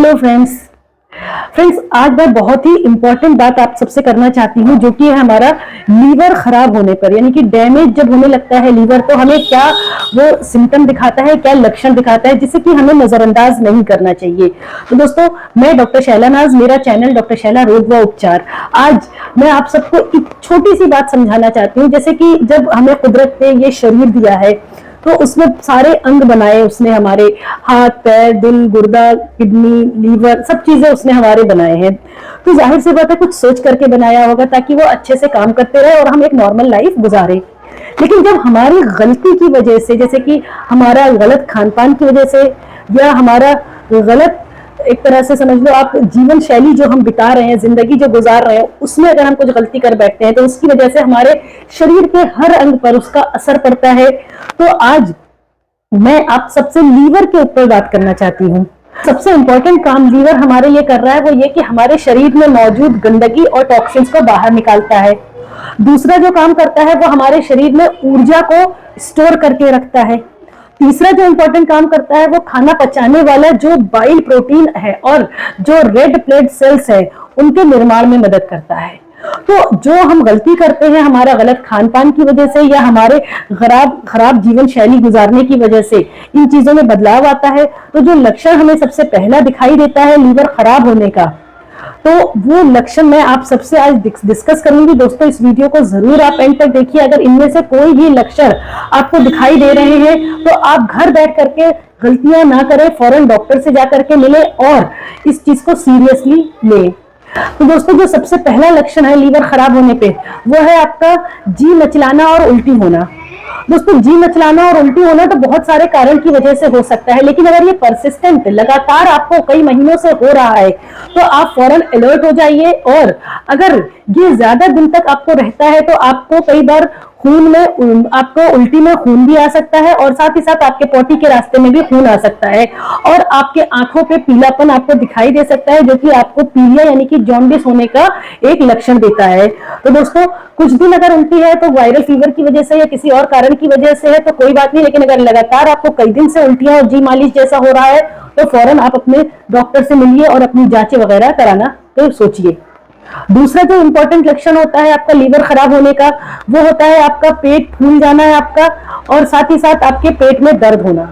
Hello friends आज मैं बहुत ही इंपॉर्टेंट बात आप सबसे करना चाहती हूँ, जो कि है हमारा लीवर खराब होने पर, यानी कि डैमेज जब होने लगता है लीवर, तो हमें क्या वो सिम्टम दिखाता है, क्या लक्षण दिखाता है, जिसे कि हमें नजरअंदाज नहीं करना चाहिए। तो दोस्तों, मैं डॉक्टर शैला नाज, मेरा चैनल डॉक्टर शैला रोग व उपचार। आज मैं आप सबको एक छोटी सी बात समझाना चाहती हूँ। जैसे कि जब हमें कुदरत ने ये शरीर दिया है, तो उसमें सारे अंग बनाए उसने, हमारे हाथ पैर दिल गुर्दा किडनी लीवर सब चीजें उसने हमारे बनाए हैं। तो जाहिर सी बात है कुछ सोच करके बनाया होगा ताकि वो अच्छे से काम करते रहे और हम एक नॉर्मल लाइफ गुजारे। लेकिन जब हमारी गलती की वजह से, जैसे कि हमारा गलत खान पान की वजह से, या हमारा गलत एक तरह से समझ लो आप जीवन शैली जो हम बिता रहे हैं, जिंदगी जो गुजार रहे हैं, उसमें अगर हम कुछ गलती कर बैठते हैं तो उसकी वजह से हमारे शरीर के हर अंग पर उसका असर पड़ता है। तो आज मैं आप सबसे लीवर के ऊपर बात करना चाहती हूँ। सबसे इंपॉर्टेंट काम लीवर हमारे ये कर रहा है वो ये कि हमारे शरीर में मौजूद गंदगी और टॉक्सिन्स को बाहर निकालता है। दूसरा जो काम करता है वो हमारे शरीर में ऊर्जा को स्टोर करके रखता है। तीसरा जो इंपॉर्टेंट काम करता है वो खाना पचाने वाला जो बाइल प्रोटीन है और जो रेड ब्लड सेल्स है उनके निर्माण में मदद करता है। तो जो हम गलती करते हैं हमारा गलत खान पान की वजह से या हमारे खराब जीवन शैली गुजारने की वजह से इन चीजों में बदलाव आता है। तो जो लक्षण हमें सबसे पहला दिखाई देता है लीवर खराब होने का, तो वो लक्षण मैं आप सबसे आज डिस्कस करूंगी। दोस्तों, इस वीडियो को जरूर आप एंड तक देखिए। अगर इनमें से कोई भी लक्षण आपको दिखाई दे रहे हैं तो आप घर बैठ करके गलतियां ना करें, फौरन डॉक्टर से जाकर के मिले और इस चीज को सीरियसली लें। तो दोस्तों, जो सबसे पहला लक्षण है लीवर खराब होने पे वो है आपका जी मचलाना और उल्टी होना। दोस्तों, जी मचलाना और उल्टी होना तो बहुत सारे कारण की वजह से हो सकता है, लेकिन अगर ये परसिस्टेंट लगातार आपको कई महीनों से हो रहा है तो आप फौरन अलर्ट हो जाइए। और अगर ये ज्यादा दिन तक आपको रहता है तो आपको कई बार खून में आपको उल्टी में खून भी आ सकता है और साथ ही साथ आपके पोटी के रास्ते में भी खून आ सकता है और आपके आंखों पे पीलापन आपको दिखाई दे सकता है, जो कि आपको पीलिया यानी कि जॉन्डिस होने का एक लक्षण देता है। तो दोस्तों, कुछ दिन अगर उल्टी है तो वायरल फीवर की वजह से या किसी और कारण की वजह से है तो कोई बात नहीं, लेकिन अगर लगातार आपको कई दिन से उल्टियां और जी मालिश जैसा हो रहा है तो फौरन आप अपने डॉक्टर से मिलिए और अपनी जांचें वगैरह कराना तो सोचिए। दूसरा जो इंपॉर्टेंट लक्षण होता है आपका लीवर खराब होने का वो होता है आपका पेट फूल जाना है आपका, और साथ ही साथ आपके पेट में दर्द होना।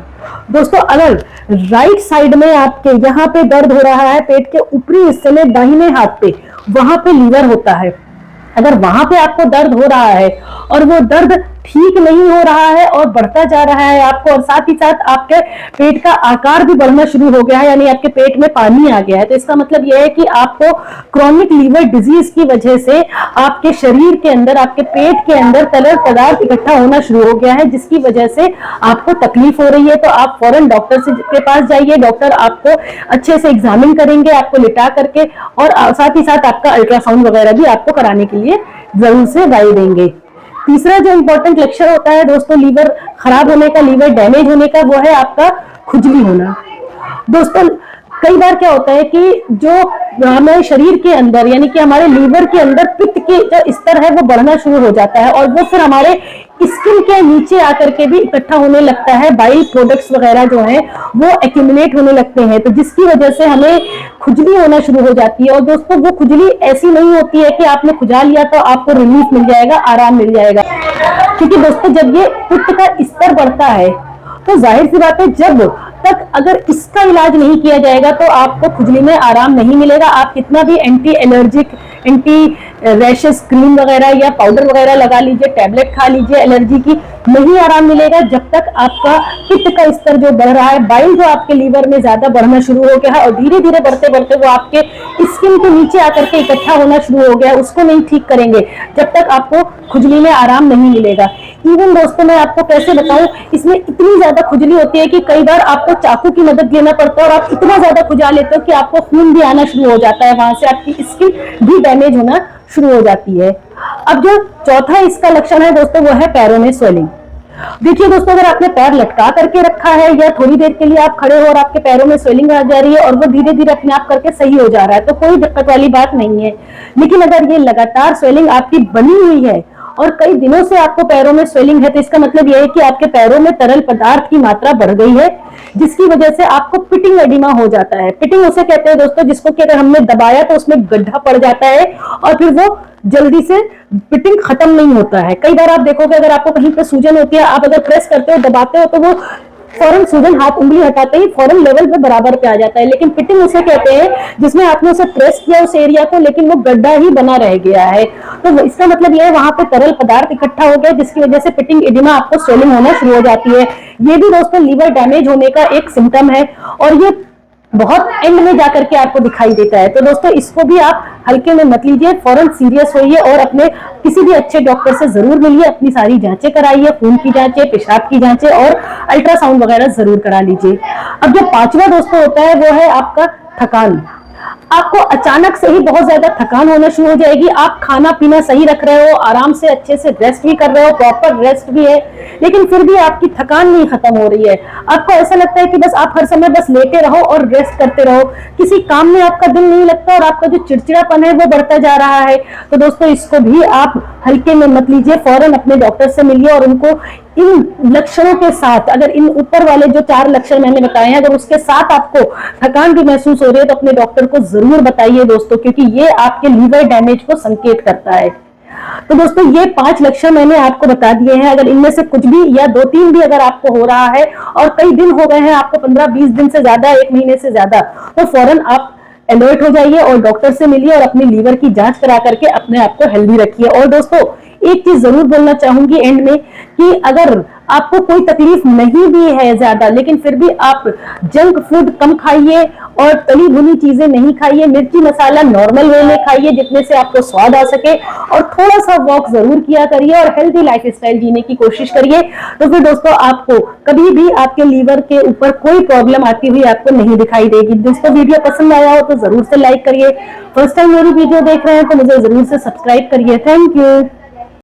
दोस्तों, अगर राइट साइड में आपके यहाँ पे दर्द हो रहा है, पेट के ऊपरी हिस्से में दाहिने हाथ पे, वहां पे लीवर होता है, अगर वहां पे आपको दर्द हो रहा है और वो दर्द ठीक नहीं हो रहा है और बढ़ता जा रहा है आपको, और साथ ही साथ आपके पेट का आकार भी बढ़ना शुरू हो गया है, यानी आपके पेट में पानी आ गया है, तो इसका मतलब यह है कि आपको क्रॉनिक लीवर डिजीज की वजह से आपके शरीर के अंदर, आपके पेट के अंदर तरल पदार्थ इकट्ठा होना शुरू हो गया है, जिसकी वजह से आपको तकलीफ हो रही है। तो आप फौरन डॉक्टर के पास जाइए। डॉक्टर आपको अच्छे से एग्जामिन करेंगे, आपको लिटा करके, और साथ ही साथ आपका अल्ट्रासाउंड वगैरह भी आपको कराने के लिए जरूर से राय देंगे। तीसरा जो इंपॉर्टेंट लक्षण होता है दोस्तों लीवर खराब होने का, लीवर डैमेज होने का, वो है आपका खुजली होना। दोस्तों, कई बार क्या होता है कि जो हमारे शरीर के अंदर यानी कि हमारे लीवर के अंदर पित्त के जो स्तर है वो बढ़ना शुरू हो जाता है और वो फिर हमारे स्किन के नीचे आकर के भी इकट्ठा होने लगता है। बाइल प्रोडक्ट्स वगैरह जो हैं वो एक्यूमुलेट होने लगते हैं, तो जिसकी वजह से हमें खुजली होना शुरू हो जाती है। और दोस्तों, वो खुजली ऐसी नहीं होती है कि आपने खुजा लिया तो आपको रिलीफ मिल जाएगा, आराम मिल जाएगा, क्योंकि दोस्तों जब ये पित्त का स्तर बढ़ता है तो जाहिर सी बात है जब तक अगर इसका इलाज नहीं किया जाएगा तो आपको खुजली में आराम नहीं मिलेगा। आप कितना भी anti allergic, anti rashes cream वगैरह या पाउडर वगैरह लगा लीजिए, टैबलेट खा लीजिए एलर्जी की, नहीं आराम मिलेगा जब तक आपका पित्त का स्तर जो बढ़ रहा है, बाइल जो आपके लीवर में ज्यादा बढ़ना शुरू हो गया है और धीरे धीरे बढ़ते बढ़ते वो आपके स्किन के नीचे आकर के इकट्ठा होना शुरू हो गया है, उसको नहीं ठीक करेंगे जब तक आपको खुजली में आराम नहीं मिलेगा। इवन दोस्तों, मैं आपको कैसे बताऊं, इसमें इतनी ज्यादा खुजली होती है कि कई बार आपको चाकू की मदद लेना पड़ता है और आप इतना ज्यादा खुजा लेते हो कि आपको खून भी आना शुरू हो जाता है, वहां से आपकी स्किन भी डैमेज होना शुरू हो जाती है। अब जो चौथा इसका लक्षण है दोस्तों वो है पैरों में स्वेलिंग। देखिए दोस्तों, अगर आपने पैर लटका करके रखा है या थोड़ी देर के लिए आप खड़े हो और आपके पैरों में स्वेलिंग आ जा रही है और वो धीरे धीरे अपने आप करके सही हो जा रहा है तो कोई दिक्कत वाली बात नहीं है। लेकिन अगर ये लगातार स्वेलिंग आपकी बनी हुई है और कई दिनों से आपको पैरों में स्वेलिंग है, तो इसका मतलब यह है कि आपके पैरों में तरल पदार्थ की मात्रा बढ़ गई है, जिसकी वजह से आपको पिटिंग एडिमा हो जाता है। पिटिंग उसे कहते हैं दोस्तों जिसको कि अगर हमने दबाया तो उसमें गड्ढा पड़ जाता है और फिर वो जल्दी से पिटिंग खत्म नहीं होता है। कई बार आप देखोगे अगर आपको कहीं पे सूजन होती है, आप अगर प्रेस करते हो, दबाते हो, तो वो फौरन सूजन हाथ उंगली हटाते ही फौरन लेवल पे बराबर पे आ जाता है। लेकिन पिटिंग उसे कहते हैं जिसमें आपने उसे प्रेस किया उस एरिया को, लेकिन वो गड्ढा ही बना रह गया है। तो इसका मतलब यह है वहां पे तरल पदार्थ इकट्ठा हो गया, जिसकी वजह से पिटिंग एडिमा आपको स्वेलिंग होना शुरू हो जाती है। ये भी दोस्तों लीवर डैमेज होने का एक सिम्टम है और ये बहुत एंड में जाकर के आपको दिखाई देता है। तो दोस्तों इसको भी आप हल्के में मत लीजिए, फौरन सीरियस होइए और अपने किसी भी अच्छे डॉक्टर से जरूर मिलिए, अपनी सारी जांचें कराइए, खून की जांचें, पेशाब की जांचें और अल्ट्रासाउंड वगैरह जरूर करा लीजिए। अब जो पांचवा दोस्तों होता है वो है आपका थकान। आपको अचानक से ही बहुत ज्यादा थकान होना शुरू हो जाएगी। आप खाना पीना सही रख रहे हो, आराम से अच्छे से रेस्ट भी कर रहे हो, प्रॉपर रेस्ट भी है, लेकिन फिर भी आपकी थकान नहीं खत्म हो रही है। आपको ऐसा लगता है कि बस आप हर समय बस लेटे रहो और रेस्ट करते रहो, किसी काम में आपका दिल नहीं लगता और आपका जो चिड़चिड़ापन है वो बढ़ता जा रहा है। तो दोस्तों इसको भी आप हल्के में मत लीजिए, फौरन अपने डॉक्टर से मिलिए और उनको इन लक्षणों के साथ, अगर इन ऊपर वाले जो 4 लक्षण मैंने बताए हैं, अगर उसके साथ आपको थकान भी महसूस हो रही है तो अपने डॉक्टर को जरूर बताइए दोस्तों, क्योंकि ये आपके लीवर डैमेज को संकेत करता है। तो दोस्तों ये 5 लक्षण मैंने आपको बता दिए हैं। अगर इनमें से कुछ भी या 2-3 भी अगर आपको हो रहा है और कई दिन हो गए हैं आपको, 15-20 दिन से ज्यादा, 1 महीने से ज्यादा, तो फौरन आप अलर्ट हो जाइए और डॉक्टर से मिलिए और अपने लीवर की जांच करा करके अपने आप को हेल्दी रखिए। और दोस्तों एक चीज जरूर बोलना चाहूंगी एंड में कि अगर आपको कोई तकलीफ नहीं भी है ज्यादा, लेकिन फिर भी आप जंक फूड कम खाइए और तली भुनी चीजें नहीं खाइए, मिर्ची मसाला नॉर्मल वे में खाइए जितने से आपको स्वाद आ सके, और थोड़ा सा वॉक जरूर किया करिए और हेल्दी लाइफस्टाइल जीने की कोशिश करिए। तो फिर दोस्तों आपको कभी भी आपके लीवर के ऊपर कोई प्रॉब्लम आती हुई आपको नहीं दिखाई देगी। दोस्तों वीडियो पसंद आया हो तो जरूर से लाइक करिए, फर्स्ट टाइम मेरी वीडियो देख रहे हैं तो मुझे जरूर से सब्सक्राइब करिए। Thank you.